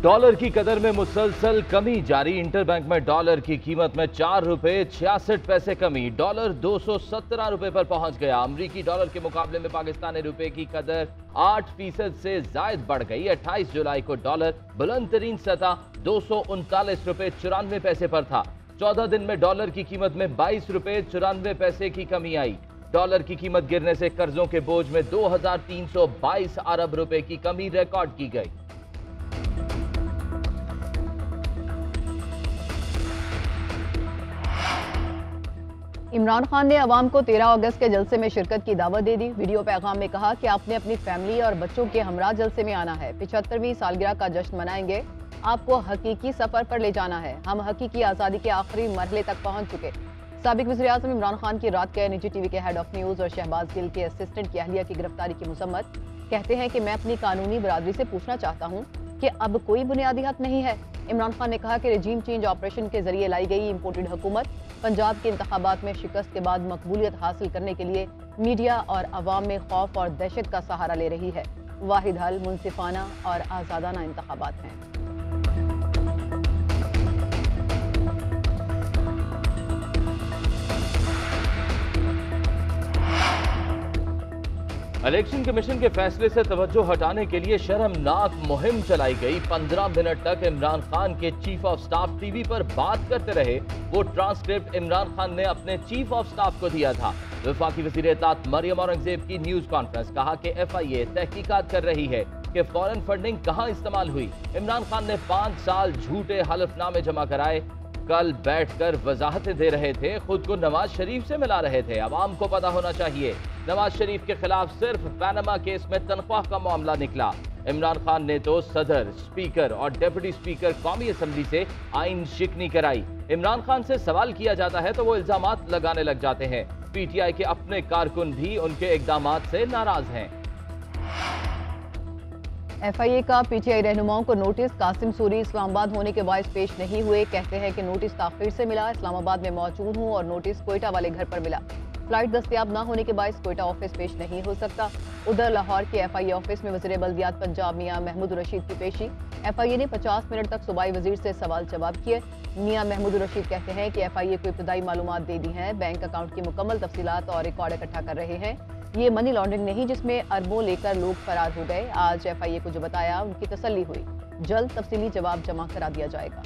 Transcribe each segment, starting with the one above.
Dollar की कदर में मुसलसल कमी जारी। इंटरबैंक में डॉलर की कीमत में 4 रुपए 66 पैसे कमी। डॉलर 217 रुपए पर पहुंच गया। अमरीकी डॉलर के मुकाबले में पाकिस्तानी रुपए की कदर 8% से जायद बढ़ गई। 28 जुलाई को डॉलर बुलंद तरीन सतह 239 रुपए 94 पैसे पर था। 14 दिन में डॉलर की कीमत में 22 रुपए 94 पैसे की कमी आई। डॉलर की कीमत गिरने से कर्जों के बोझ में 2322 अरब रुपए की कमी रिकॉर्ड की गई। इमरान खान ने अवाम को 13 अगस्त के जलसे में शिरकत की दावत दे दी। वीडियो पैगाम में कहा कि आपने अपनी फैमिली और बच्चों के हमरा जलसे में आना है। 75वीं सालगिरह का जश्न मनाएंगे। आपको हकीकी सफर पर ले जाना है। हम हकीकी आज़ादी के आखिरी मरहले तक पहुंच चुके। साबिक वज़ीर आज़म इमरान खान की रात के निजी टीवी के हेड ऑफ न्यूज़ और शहबाज गिल के असिस्टेंट की अहलिया की गिरफ्तारी की मुसम्मत। कहते हैं कि मैं अपनी कानूनी बरादरी से पूछना चाहता हूँ कि अब कोई बुनियादी हक नहीं है। इमरान खान ने कहा कि रजीम चेंज ऑपरेशन के जरिए लाई गई इंपोर्टेड हुकूमत पंजाब के इंतखाबात में शिकस्त के बाद मकबूलियत हासिल करने के लिए मीडिया और अवाम में खौफ और दहशत का सहारा ले रही है। वाहिद हल मुनसिफाना और आज़ादाना इंतखाबात हैं। इलेक्शन कमीशन के फैसले से तवज्जो हटाने के लिए शर्मनाक मुहिम चलाई गई। 15 मिनट तक इमरान खान के चीफ ऑफ स्टाफ टीवी पर बात करते रहे। वो ट्रांसक्रिप्ट इमरान खान ने अपने चीफ ऑफ स्टाफ को दिया था। वफाकी वज़ीर इत्तेलात मरियम औरंगजेब की न्यूज कॉन्फ्रेंस। कहा कि FIA तहकीकात कर रही है कि फॉरेन फंडिंग कहां इस्तेमाल हुई। इमरान खान ने 5 साल झूठे हलफनामे जमा कराए। कल बैठकर वजाहतें दे रहे थे। खुद को नवाज शरीफ से मिला रहे थे। अवाम को पता होना चाहिए नवाज शरीफ के खिलाफ सिर्फ पैनामा केस में तनख्वाह का मामला निकला। इमरान खान ने तो सदर, स्पीकर और डेप्यूटी स्पीकर कौमी असम्बली से आइन शिकनी कराई। इमरान खान से सवाल किया जाता है तो वो इल्जामात लगाने लग जाते हैं। PTI के अपने कारकुन भी उनके इकदामात से नाराज हैं। FIA का PTI रहनुमाओं को नोटिस। कासिम सूरी इस्लामाबाद होने के बायस पेश नहीं हुए। कहते हैं कि नोटिस ताखीर से मिला। इस्लामाबाद में मौजूद हूँ और नोटिस कोयटा वाले घर पर मिला। फ्लाइट दस्तयाब न होने के बायस कोयटा ऑफिस पेश नहीं हो सकता। उधर लाहौर के FIA ऑफिस में वज़ीर बल्दियात पंजाब मियां महमूद रशीद की पेशी। FIA ने 50 मिनट तक सूबाई वजीर से सवाल जवाब किए। मियां महमूद रशीद कहते हैं कि FIA को इब्तदाई मालूमात दे दी हैं। बैंक अकाउंट की मुकम्मल तफसीलात और रिकॉर्ड इकट्ठा कर रहे हैं। ये मनी लॉन्ड्रिंग नहीं जिसमें अरबों लेकर लोग फरार हो गए। आज FIA को जो बताया उनकी तसल्ली हुई। जल्द तफसीली जवाब जमा करा दिया जाएगा।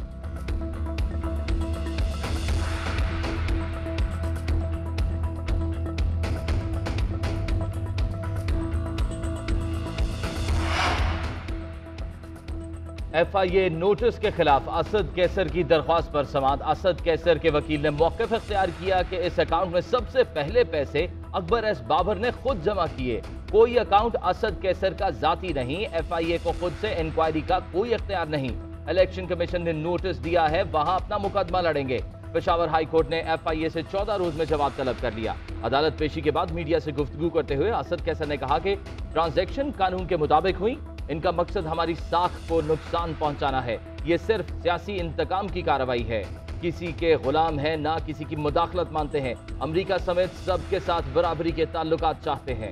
FIA नोटिस के खिलाफ असद कैसर की दरख्वास्त पर समाअत। असद कैसर के वकील ने मौक़िफ़ इख्तियार किया कि इस अकाउंट में सबसे पहले पैसे अकबर एस बाबर ने खुद जमा किए। कोई अकाउंट असद कैसर का जाती नहीं। FIA को खुद से इंक्वायरी का कोई इख्तियार नहीं। इलेक्शन कमीशन ने नोटिस दिया है, वहां अपना मुकदमा लड़ेंगे। पेशावर हाई कोर्ट ने FIA से 14 रोज में जवाब तलब कर लिया। अदालत पेशी के बाद मीडिया से गुफ्तगू करते हुए असद कैसर ने कहा कि ट्रांजैक्शन कानून के मुताबिक हुई। इनका मकसद हमारी साख को नुकसान पहुंचाना है। ये सिर्फ सियासी इंतकाम की कार्रवाई है। किसी के गुलाम है ना किसी की मुदाखलत मानते हैं। अमेरिका समेत सबके साथ बराबरी के ताल्लुकात चाहते हैं।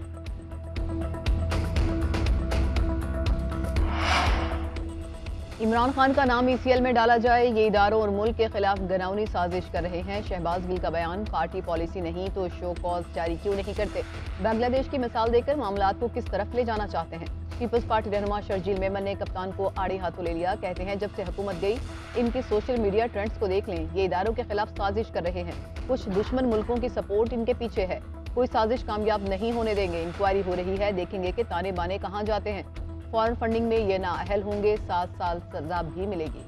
इमरान खान का नाम ECL में डाला जाए। ये इदारों और मुल्क के खिलाफ गनाउनी साजिश कर रहे हैं। शहबाज गिल का बयान, पार्टी पॉलिसी नहीं तो शो कॉज जारी क्यों नहीं करते। बांग्लादेश की मिसाल देकर मामलात को किस तरफ ले जाना चाहते हैं। पीपल्स पार्टी रहनुमा शर्जील मेमन ने कप्तान को आड़े हाथों ले लिया। कहते हैं जब से हुकूमत गई इनकी सोशल मीडिया ट्रेंड्स को देख लें। ये इदारों के खिलाफ साजिश कर रहे हैं। कुछ दुश्मन मुल्कों की सपोर्ट इनके पीछे है। कोई साजिश कामयाब नहीं होने देंगे। इंक्वायरी हो रही है, देखेंगे कि ताने बाने कहाँ जाते हैं। फॉरेन फंडिंग में ये नाअहल होंगे, 7 साल सजा भी मिलेगी।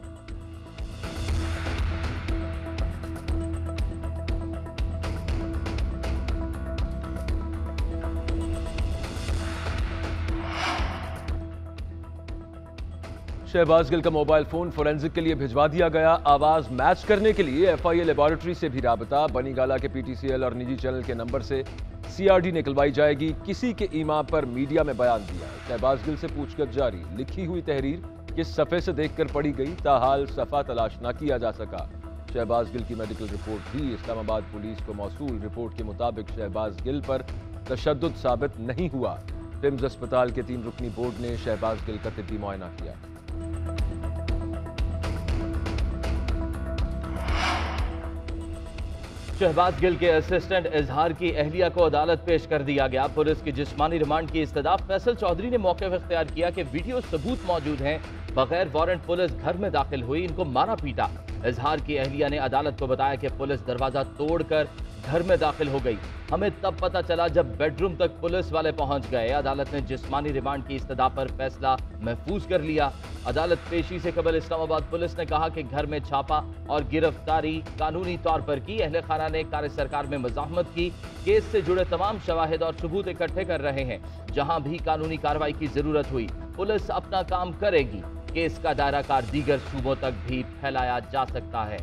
शहबाज गिल का मोबाइल फोन फोरेंसिक के लिए भिजवा दिया गया। आवाज मैच करने के लिए FIA लेबोरेटरी से भी राबता। बनीगाला के PTCL और निजी चैनल के नंबर से CRD निकलवाई जाएगी। किसी के ईमा पर मीडिया में बयान दिया। शहबाज गिल से पूछताछ जारी। लिखी हुई तहरीर किस सफ़े से देखकर पढ़ी गई, ताहाल सफ़ा तलाश न किया जा सका। शहबाज गिल की मेडिकल रिपोर्ट भी इस्लामाबाद पुलिस को मौसूल। रिपोर्ट के मुताबिक शहबाज गिल पर तशद्दुद साबित नहीं हुआ। टिम्स अस्पताल के 3 रुकनी बोर्ड ने शहबाज गिल का तिब्बी मुआयना किया। शहबाज गिल के असिस्टेंट इजहार की अहलिया को अदालत पेश कर दिया गया। पुलिस की जिस्मानी रिमांड की इस्तदा फैसल चौधरी ने मौके इख्तियार किया कि वीडियो सबूत मौजूद हैं। बगैर वारंट पुलिस घर में दाखिल हुई, इनको मारा पीटा। इजहार की अहलिया ने अदालत को बताया कि पुलिस दरवाजा तोड़कर घर में दाखिल हो गई। हमें तब पता चला जब बेडरूम तक पुलिस वाले पहुंच गए। अदालत ने जिस्मानी रिमांड की इस्तदा पर फैसला महफूज कर लिया। अदालत पेशी से कबल इस्लामाबाद पुलिस ने कहा कि घर में छापा और गिरफ्तारी कानूनी तौर पर की। अहले खाना ने कार्य सरकार में मज़ाहमत की। केस से जुड़े तमाम शवाहिद और सबूत इकट्ठे कर रहे हैं। जहां भी कानूनी कार्रवाई की जरूरत हुई पुलिस अपना काम करेगी। केस का दायरा कार दीगर सूबों तक भी फैलाया जा सकता है।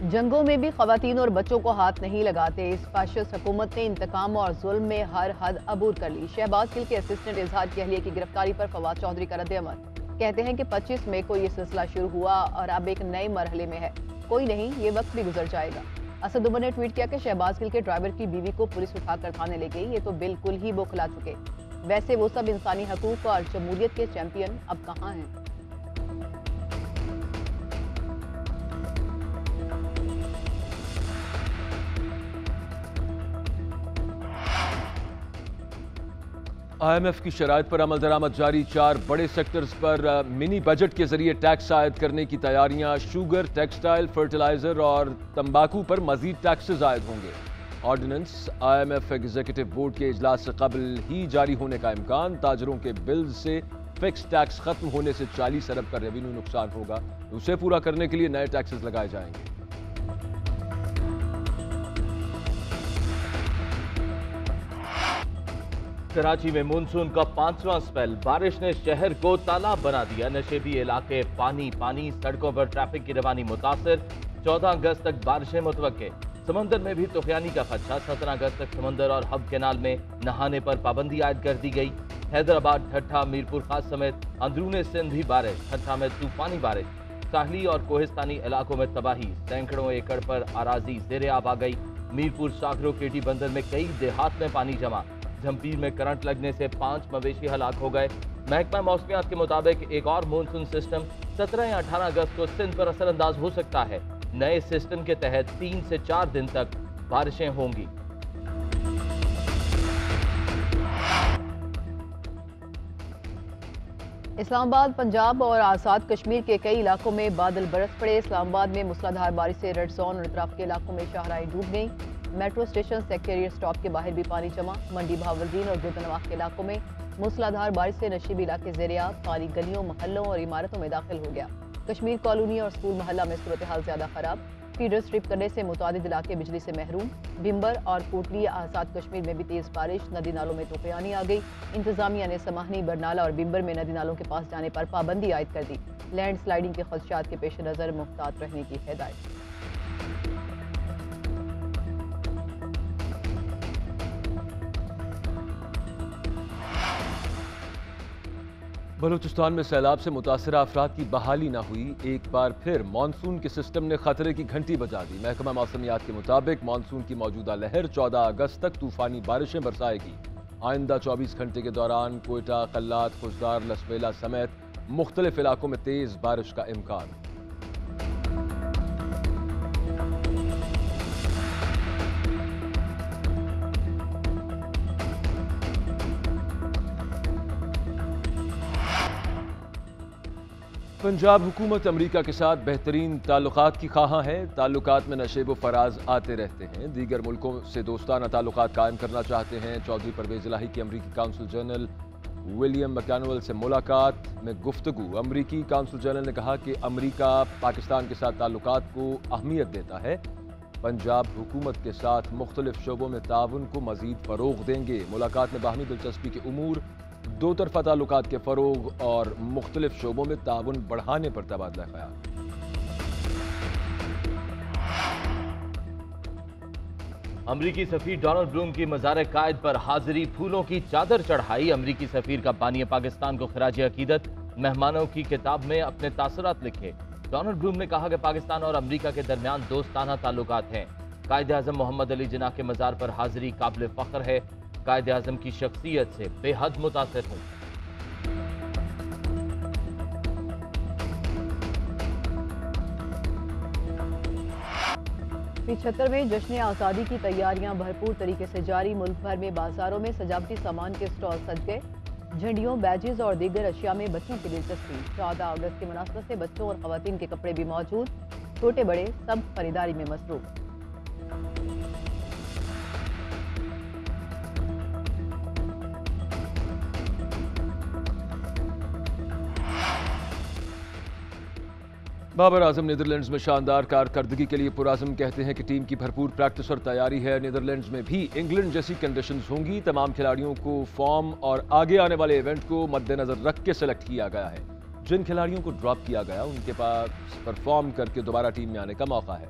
जंगों में भी खवातीन और बच्चों को हाथ नहीं लगाते। इस फाशिस्ट हुकूमत ने इंतकाम और जुल्म में हर हद अबूर कर ली। शहबाज गिल के असिस्टेंट इजहार की अहलिया की गिरफ्तारी पर फवाद चौधरी का रद्द-ए-अमल। कहते हैं कि 25 मई को ये सिलसिला शुरू हुआ और अब एक नए मरहले में है। कोई नहीं, ये वक्त भी गुजर जाएगा। असद उमर ने ट्वीट किया कि शहबाज गिल के ड्राइवर की बीवी को पुलिस उठाकर थाने ले गई। ये तो बिल्कुल ही बौखला चुके। वैसे वो सब इंसानी हकूक और जमहूरियत के चैंपियन अब कहाँ हैं? IMF की शराइत पर अमल दरामद जारी। 4 बड़े सेक्टर्स पर मिनी बजट के जरिए टैक्स आयद करने की तैयारियां। शुगर, टेक्सटाइल, फर्टिलाइजर और तंबाकू पर मजीद टैक्सेस आयद होंगे। ऑर्डिनेंस IMF एग्जीक्यूटिव बोर्ड के इजलास से कबल ही जारी होने का इम्कान। ताजरों के बिल्स से फिक्स टैक्स खत्म होने से 40 अरब का रेवेन्यू नुकसान होगा। उसे पूरा करने के लिए नए टैक्सेस लगाए जाएंगे। कराची में मानसून का 5वां स्पेल। बारिश ने शहर को तालाब बना दिया। नशेबी इलाके पानी पानी, सड़कों पर ट्रैफिक की रवानी मुतासिर। 14 अगस्त तक बारिशें मुतवक्के। समंदर में भी तूफानी का खदशा। 17 अगस्त तक समंदर और हब कैनाल में नहाने पर पाबंदी आयद कर दी गई। हैदराबाद, ठट्ठा, मीरपुर खास समेत अंदरूने सिंध भी बारिश। ठट्ठा में तूफानी बारिश। साहली और कोहिस्तानी इलाकों में तबाही। सैकड़ों एकड़ पर अराजी ज़ेरे आब आ गई। मीरपुर, साखरो, केटी बंदर में कई देहात में पानी जमा। झंपीर में करंट लगने से 5 मवेशी हलाक हो गए। महकमा मौसमियात के मुताबिक एक और मानसून सिस्टम 17 या 18 अगस्त को सिंध पर असरअंदाज हो सकता है। नए सिस्टम के तहत 3 से 4 दिन तक बारिशें होंगी। इस्लामाबाद, पंजाब और आज़ाद कश्मीर के कई इलाकों में बादल बरस पड़े। इस्लामाबाद में मूसलाधार बारिश से रेड जोन और इतराफ के इलाकों में शाहराहें डूब गईं। मेट्रो स्टेशन, सेक्रेटेरिएट स्टॉप के बाहर भी पानी जमा। मंडी, बहावलदीन और गुलदनवाह के इलाकों में मूसलाधार बारिश से नशीबी इलाके ज़ेरे-आब। पानी गलियों, मोहल्लों और इमारतों में दाखिल हो गया। कश्मीर कॉलोनी और स्कूल मोहल्ला में सूरत हाल ज्यादा खराब। फीडर स्ट्रिप करने से मुतादिद इलाके बिजली से महरूम। भिम्बर और कोटली, आज़ाद कश्मीर में भी तेज बारिश। नदी नालों में तूफानी आ गई। इंतजामिया ने समाहनी, बरनाला और भिम्बर में नदी नालों के पास जाने पर पाबंदी आयद कर दी। लैंड स्लाइडिंग के खदशात के पेश नज़र मुहतात रहने की हिदायत। बलूचिस्तान में सैलाब से मुतासरा अफराद की बहाली न हुई। एक बार फिर मानसून के सिस्टम ने खतरे की घंटी बजा दी। महकमा मौसमियात के मुताबिक मानसून की मौजूदा लहर 14 अगस्त तक तूफानी बारिशें बरसाएगी। आइंदा 24 घंटे के दौरान कोयटा, कल्लात, खुशदार, लसबेला समेत मुख्तलिफ इलाकों में तेज बारिश का इम्कान। पंजाब हुकूमत अमरीका के साथ बेहतरीन ताल्लुकात की ख्वाहां है। ताल्लुकात में नशेब व फराज आते रहते हैं। दीगर मुल्कों से दोस्ताना ताल्लुकात कायम करना चाहते हैं। चौधरी परवेज इलाही की अमरीकी काउंसिल जनरल विलियम मैकैनुअल से मुलाकात में गुफ्तगू। अमरीकी काउंसिल जनरल ने कहा कि अमरीका पाकिस्तान के साथ ताल्लुकात को अहमियत देता है। पंजाब हुकूमत के साथ मुख्तलिफ शोबों में ताउन को मजीद फ़रोग देंगे। मुलाकात में बाहमी दिलचस्पी के उमूर, दो तरफा ताल्लुकात के फ़रोग और मुख्तलिफ शोबों में ताउन बढ़ाने पर तबादला ख्याल। अमरीकी सफीर डोनाल्ड ब्लूम की मज़ार कायद पर हाजिरी, फूलों की चादर चढ़ाई। अमरीकी सफीर का बानी पाकिस्तान को खराज अकीदत। मेहमानों की किताब में अपने तासुरात लिखे। डोनाल्ड ब्लूम ने कहा कि पाकिस्तान और अमरीका के दरमियान दोस्ताना ताल्लुकात हैं। कायद आज़म मोहम्मद अली जिन्ना के मज़ार पर हाजिरी काबिल फ़ख्र है। कायद आज़म की शख्सियत से बेहद मुतासिर हूँ। 75वें जश्न आज़ादी की तैयारियां भरपूर तरीके से जारी। मुल्क भर में बाजारों में सजावटी सामान के स्टॉल सज गए। झंडियों, बैजेस और दीगर अशिया में बच्चों की दिलचस्पी। 14 अगस्त की मुनासबत से बच्चों और खवातीन के कपड़े भी मौजूद। छोटे बड़े सब खरीदारी में मसरूफ। बाबर आजम नीदरलैंड्स में शानदार कारकर्दगी के लिए पुराज़म कहते हैं कि टीम की भरपूर प्रैक्टिस और तैयारी है। नीदरलैंड्स में भी इंग्लैंड जैसी कंडीशंस होंगी। तमाम खिलाड़ियों को फॉर्म और आगे आने वाले इवेंट को मद्देनजर रख के सेलेक्ट किया गया है। जिन खिलाड़ियों को ड्रॉप किया गया उनके पास परफॉर्म करके दोबारा टीम में आने का मौका है।